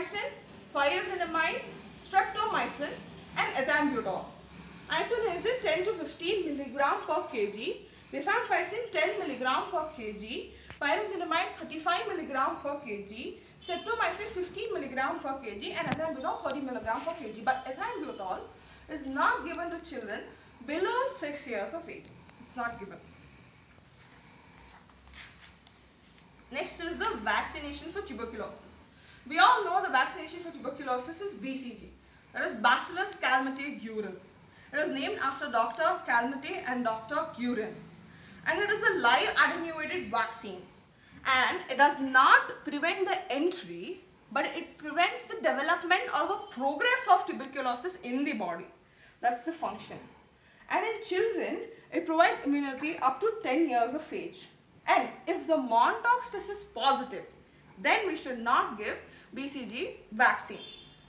azithromycin, pyrazinamide, streptomycin and ethambutol. Isoniazid 10 to 15 mg per kg, rifampicin 10 mg per kg, pyrazinamide 35 mg per kg, streptomycin 15 mg per kg and ethambutol 30 mg per kg. But ethambutol is not given to children below 6 years of age. It's not given. Next is the vaccination for tuberculosis. We all know the vaccination for tuberculosis is BCG. That is Bacillus calmette-guerin. It is named after Dr. Calmette and Dr. Guerin. And it is a live attenuated vaccine. And it does not prevent the entry, but it prevents the development or the progress of tuberculosis in the body. That's the function. And in children, it provides immunity up to 10 years of age. And if the Montauk's test is positive, then we should not give BCG vaccine.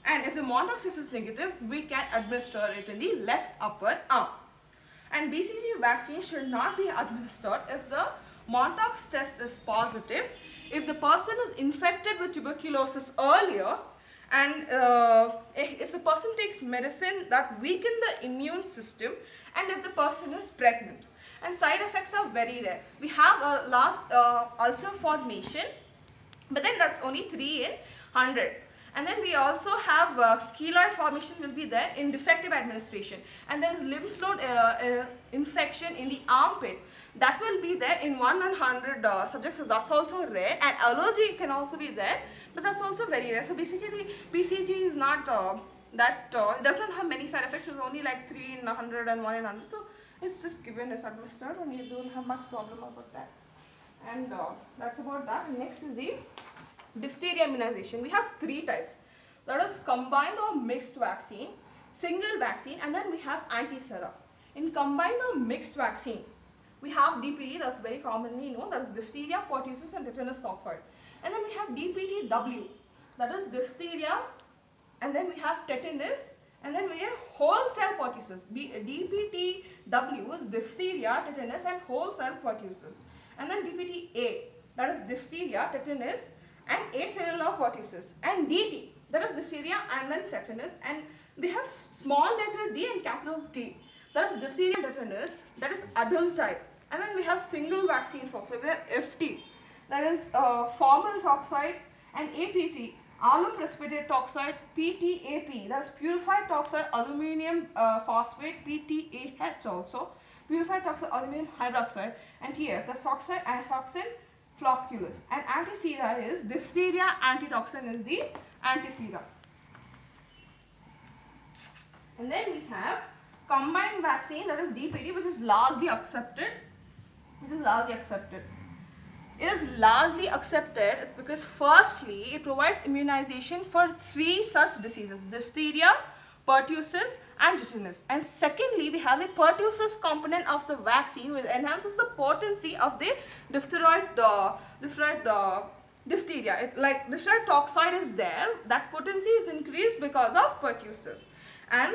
And if the Montauk's test is negative, we can administer it in the left upper arm. And BCG vaccine should not be administered if the Montauk's test is positive, if the person is infected with tuberculosis earlier, and if the person takes medicine that weaken the immune system, and if the person is pregnant. And side effects are very rare. We have a large ulcer formation, but then that's only 3 in 100. And then we also have keloid formation will be there in defective administration. And there is lymph node infection in the armpit. That will be there in 1 in 100 subjects. So that's also rare. And allergy can also be there, but that's also very rare. So basically BCG is not it doesn't have many side effects. It's only like 3 in 100 and 1 in 100. So it's just given as administered and you don't have much problem about that. And that's about that. Next is the diphtheria immunization. We have 3 types. That is combined or mixed vaccine, single vaccine, and then we have anti-sera. In combined or mixed vaccine, we have DPT, that's very commonly known, that is diphtheria, pertussis and tetanus toxoid. And then we have DPTW, that is diphtheria, and then we have tetanus, and then we have whole cell pertussis. DPTW is diphtheria, tetanus and whole cell pertussis. And then DPTA, that is diphtheria, tetanus and acellular pertussis. And DT, that is diphtheria and then tetanus. And we have small letter D and capital T, that is diphtheria and tetanus, that is adult type. And then we have single vaccines also. We have FT, that is formal toxoid, and APT, alum precipitate toxoid, PTAP, that is purified toxoid aluminum phosphate, PTAH also, purified toxoid aluminum hydroxide, and TF, that's toxoid antitoxin flocculus. And anti-sera is diphtheria antitoxin is the anti-sera. And then we have combined vaccine, that is DPT, which is largely accepted. It is largely accepted. It is largely accepted. It's because firstly, it provides immunization for 3 such diseases: diphtheria, pertussis and tetanus. And secondly, we have the pertussis component of the vaccine, which enhances the potency of the diphtheria. Like diphtheria toxoid is there, that potency is increased because of pertussis. And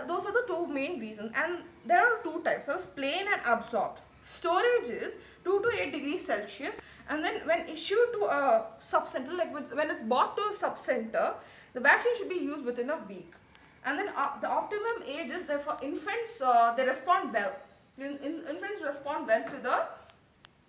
those are the 2 main reasons. And there are 2 types, that's plain and absorbed. Storage is 2 to 8 degrees Celsius, and then when issued to a subcenter, like when it's bought to a subcenter, the vaccine should be used within a week. And then the optimum age is, therefore, infants, they respond well. Infants respond well to the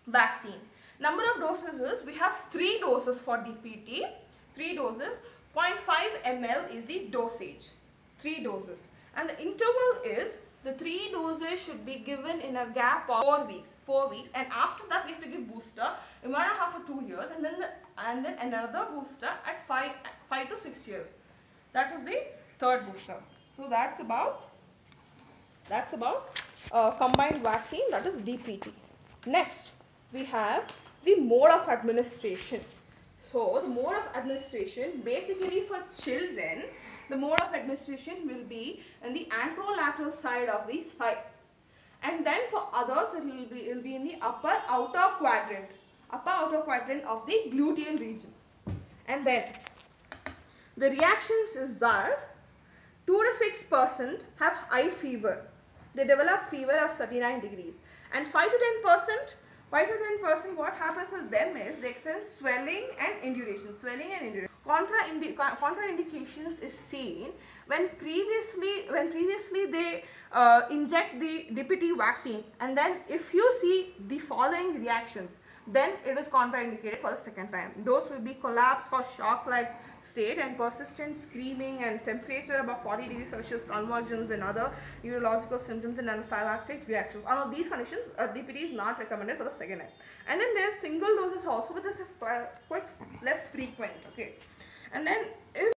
vaccine. Number of doses is, we have 3 doses for DPT, 3 doses, 0.5 ml is the dosage, 3 doses. And the interval is, the 3 doses should be given in a gap of 4 weeks, and after that we have to give booster in 1.5 or 2 years, and then another booster at 5 to 6 years. That is the 3rd booster. So that's about combined vaccine, that is DPT. Next, we have the mode of administration. So the mode of administration, basically for children, the mode of administration will be in the anterolateral side of the thigh, and then for others it will be in the upper outer quadrant of the gluteal region. And then the reactions is that 2 to 6% have high fever. They develop fever of 39 degrees, and 5 to 10%. What happens with them is they experience swelling and induration. contraindications is seen when previously they inject the DPT vaccine, and then if you see the following reactions, then it is contraindicated for the second time. Those will be collapse or shock-like state and persistent screaming and temperature above 40 degrees Celsius, convulsions and other neurological symptoms and anaphylactic reactions. Under these conditions, DPT is not recommended for the second time. And then there are single doses also, but this is quite less frequent. Okay, and then if